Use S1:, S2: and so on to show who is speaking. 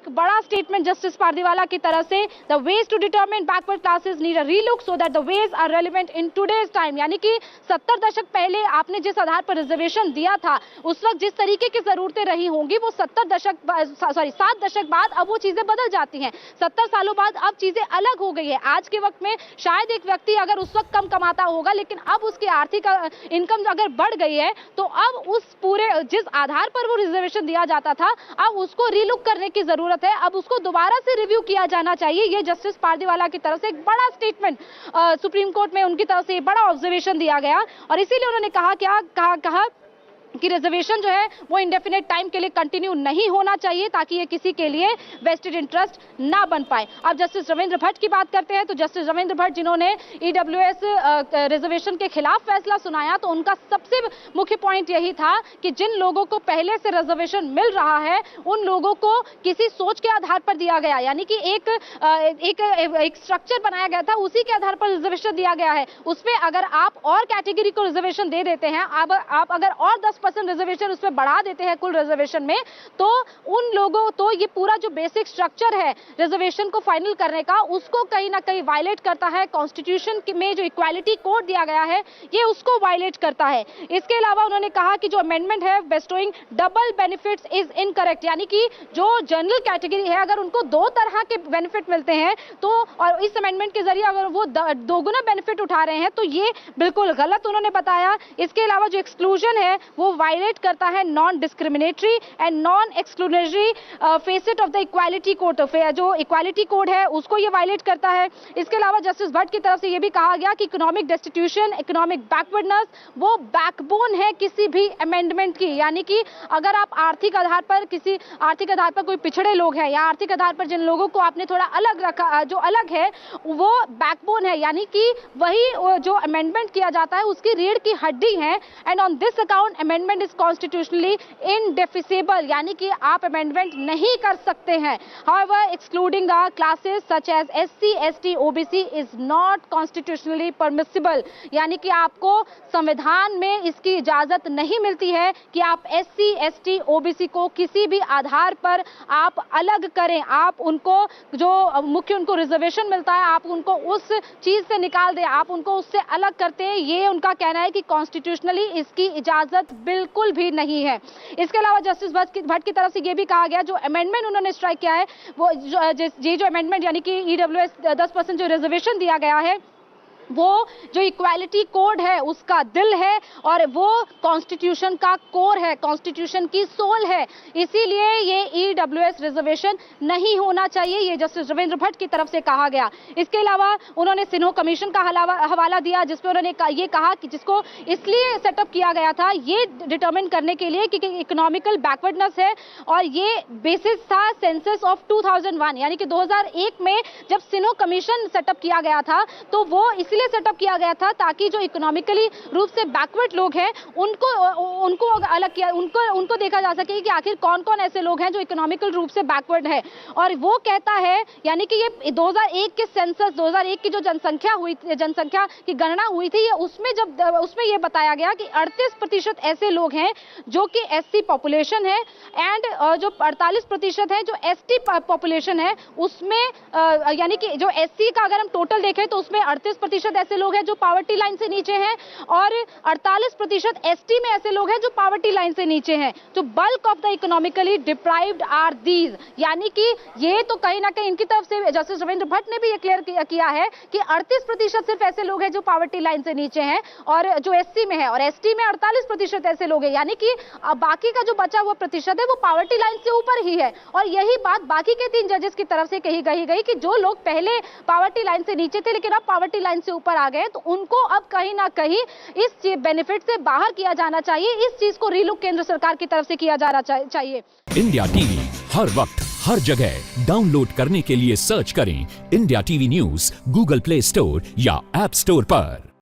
S1: एक बड़ा statement justice Pardiwala की तरफ से, the ways to determine backward classes need a relook so that the ways are relevant in today's time. यानी कि 70 दशक पहले आपने जिस आधार पर रिजर्वेशन दिया था, उस वक्त जिस तरीके की जरूरतें रही होंगी, वो 7 दशक बाद अब वो चीजें बदल जाती हैं। 70 सालों बाद अब चीजें अलग हो गई है। आज के वक्त में शायद एक व्यक्ति अगर उस वक्त कम कमाता होगा, लेकिन अब उसकी आर्थिक इनकम अगर बढ़ गई है, तो अब उस पूरे जिस आधार पर वो रिजर्वेशन दिया जाता था, अब उसको रीलुक करने की जरूरत है। अब उसको दोबारा से रिव्यू किया जाना चाहिए। ये जस्टिस पारदीवाला की तरफ से एक बड़ा स्टेटमेंट सुप्रीम कोर्ट में उनकी तरफ से बड़ा ऑब्जर्वेशन दिया गया, और इसीलिए उन्होंने कहा कि रिजर्वेशन जो है वो इंडेफिनेट टाइम के लिए कंटिन्यू नहीं होना चाहिए, ताकि ये किसी के लिए वेस्टेड इंटरेस्ट ना बन पाए। अब जस्टिस रविंद्र भट्ट की बात करते हैं, तो जस्टिस रविंद्र भट्ट जिन्होंने ईडब्ल्यूएस रिजर्वेशन के खिलाफ फैसला सुनाया, तो उनका सबसे मुख्य पॉइंट यही था कि जिन लोगों को पहले से रिजर्वेशन मिल रहा है, उन लोगों को किसी सोच के आधार पर दिया गया, यानी कि एक स्ट्रक्चर बनाया गया था, उसी के आधार पर रिजर्वेशन दिया गया है। उसमें अगर आप और कैटेगरी को रिजर्वेशन दे देते हैं, आप अगर और 10% रिजर्वेशन उसमें बढ़ा देते हैं कुल रिजर्वेशन में, तो उन लोगों, तो ये पूरा जो बेसिक स्ट्रक्चर है रिजर्वेशन को फाइनल करने का, उसको कहीं ना कहीं वायलेट करता है। कॉन्स्टिट्यूशन में जो इक्वालिटी कोड दिया गया है, ये उसको वायलेट करता है। इसके अलावा उन्होंने कहा कि जो अमेंडमेंट है बेस्टोइंग डबल बेनिफिट्स इज इनकरेक्ट, यानी कि जो जनरल कैटेगरी है, अगर उनको 2 तरह के बेनिफिट मिलते हैं, तो और इस अमेंडमेंट के जरिए अगर वो दोगुना बेनिफिट उठा रहे हैं, तो ये बिल्कुल गलत उन्होंने बताया। इसके अलावा जो एक्सक्लूजन है वो वायलेट करता है non discriminatory and non exclusionary facet of the equality code. जो इक्वालिटी कोड है उसको ये वायलेट करता है। इसके अलावा जस्टिस भट्ट की तरफ से ये भी कहा गया कि इकोनॉमिक डेस्टिट्यूशन, इकोनॉमिक बैकवर्डनेस, वो बैकबोन है किसी भी अमेंडमेंट की। यानी कि अगर आप आर्थिक आधार पर कोई पिछड़े लोग हैं, या आर्थिक आधार पर जिन लोगों को आपने थोड़ा अलग रखा, जो अलग है, वो बैकबोन है, यानी कि वही जो अमेंडमेंट किया जाता है उसकी रीढ़ की हड्डी है। And on this account amendment is constitutionally indefeasible, यानी कि आप अमेंडमेंट नहीं कर सकते हैं। However excluding the classes such as SC, ST, OBC is not constitutionally permissible, यानी कि आपको संविधान में इसकी इजाजत नहीं मिलती है कि आप एससी, एसटी, ओबीसी को किसी भी आधार पर आप अलग करें। आप उनको जो मुख्य उनको रिजर्वेशन मिलता है, आप उनको उस चीज से निकाल दें, आप उनको उससे अलग करते हैं। ये उनका कहना है कि कॉन्स्टिट्यूशनली इसकी इजाजत बिल्कुल भी नहीं है। इसके अलावा जस्टिस भट्ट की तरफ से ये भी कहा गया, जो अमेंडमेंट उन्होंने स्ट्राइक किया है, वो जो अमेंडमेंट यानी कि ईडब्ल्यूएस 10% जो रिजर्वेशन दिया गया है, वो जो इक्वालिटी कोड है उसका दिल है, और वो कॉन्स्टिट्यूशन का कोर है, कॉन्स्टिट्यूशन की सोल है। इसीलिए ये ईडब्ल्यूएस रिजर्वेशन नहीं होना चाहिए, ये जस्टिस रविंद्र भट्ट की तरफ से कहा गया। इसके अलावा उन्होंने सिन्हो कमीशन का हवाला दिया, जिसमें उन्होंने ये कहा कि जिसको इसलिए सेटअप किया गया था, ये डिटरमिन करने के लिए कि इकोनॉमिकल बैकवर्डनेस है, और ये बेसिस था सेंसस ऑफ 2001, यानी कि 2001 में जब सिन्हो कमीशन सेटअप किया गया था, तो वो इसलिए सेटअप किया गया था ताकि जो इकोनॉमिकली रूप से बैकवर्ड लोग हैं उनको अलग किया, उनको देखा जा सके कि आखिर कौन-कौन ऐसे लोग हैं जो इकोनॉमिकल रूप से बैकवर्ड है। और वो कहता है, यानी कि ये 2001 के सेंसस, 2001 की जो जनसंख्या की गणना हुई थी, उसमें ये बताया गया कि 38% ऐसे लोग हैं जो कि एससी पॉपुलेशन है, एंड जो 48% है जो एसटी पॉपुलेशन है, उसमें यानी कि जो एससी का अगर हम टोटल देखें तो उसमें 38% ऐसे लोग हैं जो पावर्टी लाइन से नीचे हैं, और 48% एसटी में ऐसे लोग हैं जो पावर्टी लाइन से नीचे हैं। जो bulk of the economically deprived are these, यानी कि ये तो कहीं ना कहीं इनकी तरफ से जस्टिस रविंद्र भट्ट ने भी ये क्लियर किया है कि 38% सिर्फ ऐसे लोग हैं जो पावर्टी लाइन से नीचे हैं, और जो एससी में है, और एसटी में 48% ऐसे लोग हैं, यानी कि बाकी का जो बचा हुआ प्रतिशत है वो पावर्टी लाइन से ऊपर ही है। और यही बात बाकी के 3 जजेस की तरफ से कही गई कि जो लोग पहले पावर्टी लाइन से नीचे थे लेकिन अब पावर्टी लाइन से ऊपर आ गए, तो उनको अब कहीं ना कहीं इस बेनिफिट से बाहर किया जाना चाहिए। इस चीज को रीलुक केंद्र सरकार की तरफ से किया जाना चाहिए।
S2: इंडिया टीवी हर वक्त हर जगह डाउनलोड करने के लिए सर्च करें India TV news Google play store या ऐप स्टोर पर।